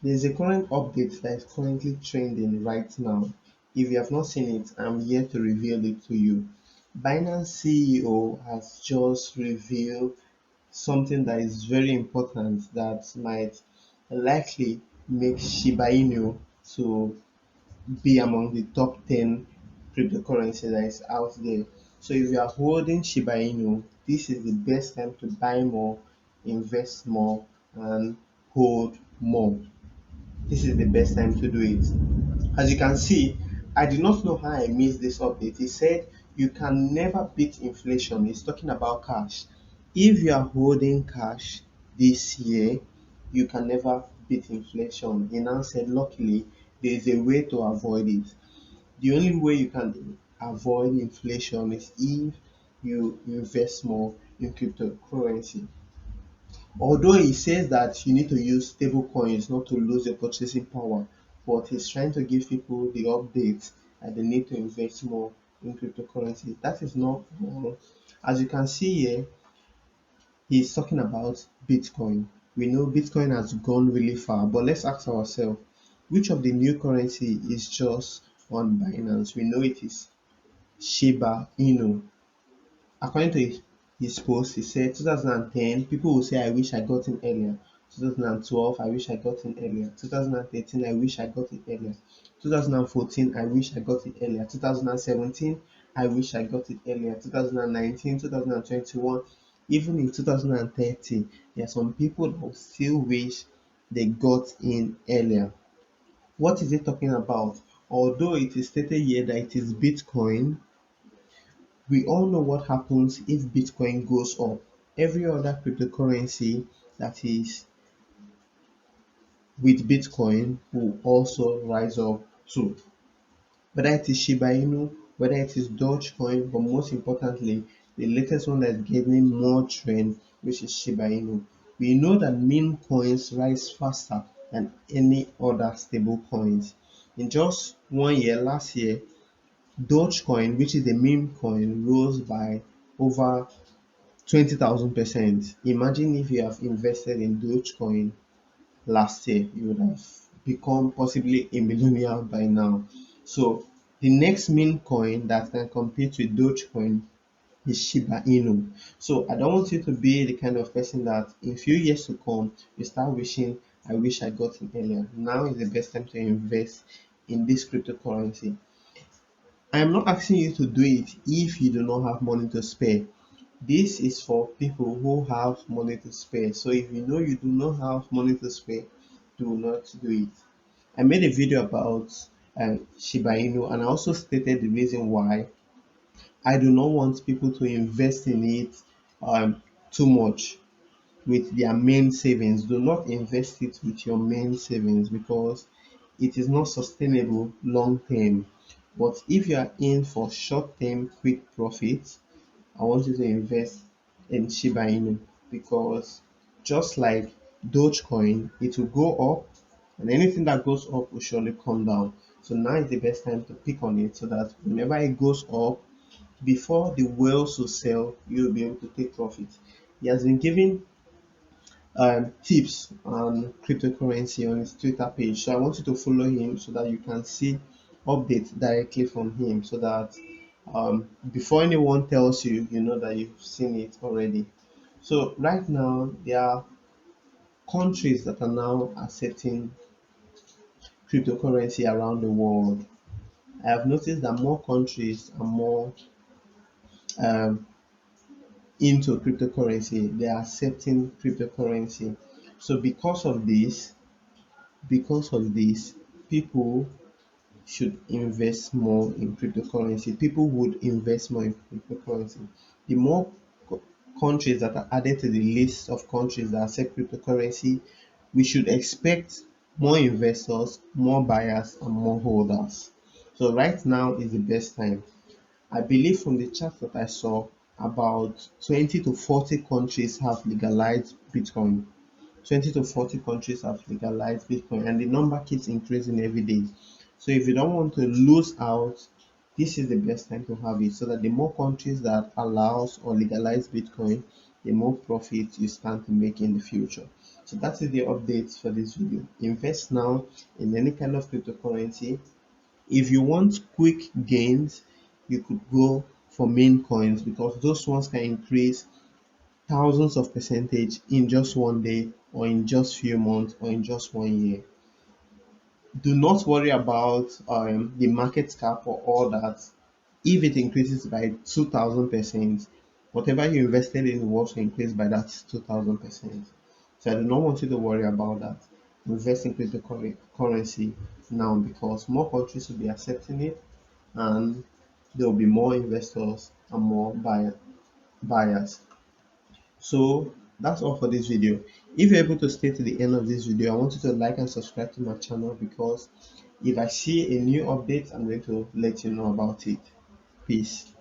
There's a current update that is currently trending right now. If you have not seen it, I'm here to reveal it to you. Binance CEO has just revealed something that is very important that might likely make Shiba Inu to be among the top 10 cryptocurrency that is out there. So if you are holding Shiba Inu, this is the best time to buy more, invest more, and hold more. This is the best time to do it. As you can see, I did not know how I missed this update. He said you can never beat inflation. He's talking about cash. If you are holding cash this year, you can never beat inflation. He now said, luckily, there is a way to avoid it. The only way you can avoid inflation is if you invest more in cryptocurrency. Although he says that you need to use stable coins not to lose your purchasing power, but he's trying to give people the update that they need to invest more in cryptocurrency. That is not wrong. As you can see here, he's talking about Bitcoin. We know Bitcoin has gone really far, but let's ask ourselves, which of the new currency is just on Binance? We know it is Shiba Inu. According to his post, he said 2010, people will say, I wish I got in earlier. 2012, I wish I got in earlier. 2013, I wish I got it earlier. 2014, I wish I got it earlier. 2017, I wish I got it earlier. 2019, 2021, even in 2030, there are some people that will still wish they got in earlier. What is it talking about? Although it is stated here that it is Bitcoin, we all know what happens if Bitcoin goes up. Every other cryptocurrency that is with Bitcoin will also rise up too. Whether it is Shiba Inu, whether it is Dogecoin, but most importantly, the latest one that is gaining more trend, which is Shiba Inu. We know that meme coins rise faster than any other stable coins. In just 1 year, last year, Dogecoin, which is a meme coin, rose by over 20,000%. Imagine if you have invested in Dogecoin last year, you would have become possibly a millionaire by now. So the next meme coin that can compete with Dogecoin is Shiba Inu. So I don't want you to be the kind of person that in few years to come you start wishing, I wish I got in earlier. Now is the best time to invest in this cryptocurrency. I am not asking you to do it if you do not have money to spare. This is for people who have money to spare. So if you know you do not have money to spare, do not do it. I made a video about Shiba Inu, and I also stated the reason why I do not want people to invest in it too much with their main savings. Do not invest it with your main savings because it is not sustainable long term. But if you are in for short term quick profits, I want you to invest in Shiba Inu because just like Dogecoin, it will go up and anything that goes up will surely come down. So now is the best time to pick on it so that whenever it goes up, before the whales will sell, you'll be able to take profit. He has been giving tips on cryptocurrency on his Twitter page. So I want you to follow him so that you can see updates directly from him so that before anyone tells you, you know that you've seen it already. So right now, there are countries that are now accepting cryptocurrency around the world. I have noticed that more countries are more um, into cryptocurrency. They are accepting cryptocurrency. So because of this, people should invest more in cryptocurrency. People would invest more in cryptocurrency. The more countries that are added to the list of countries that accept cryptocurrency, we should expect more investors, more buyers, and more holders. So right now is the best time. I believe from the chart that I saw, about 20 to 40 countries have legalized Bitcoin. 20 to 40 countries have legalized Bitcoin, and the number keeps increasing every day. So if you don't want to lose out, this is the best time to have it so that the more countries that allows or legalize Bitcoin, the more profit you stand to make in the future. So that is the update for this video. Invest now in any kind of cryptocurrency. If you want quick gains, you could go for meme coins because those ones can increase thousands of percentage in just one day or in just few months or in just 1 year. Do not worry about the market cap or all that. If it increases by 2000%, whatever you invested in will also increase by that 2000%. So I do not want you to worry about that. Invest in cryptocurrency now because more countries will be accepting it and there will be more investors and more buyers. So that's all for this video. If you're able to stay to the end of this video, I want you to like and subscribe to my channel because if I see a new update, I'm going to let you know about it. Peace.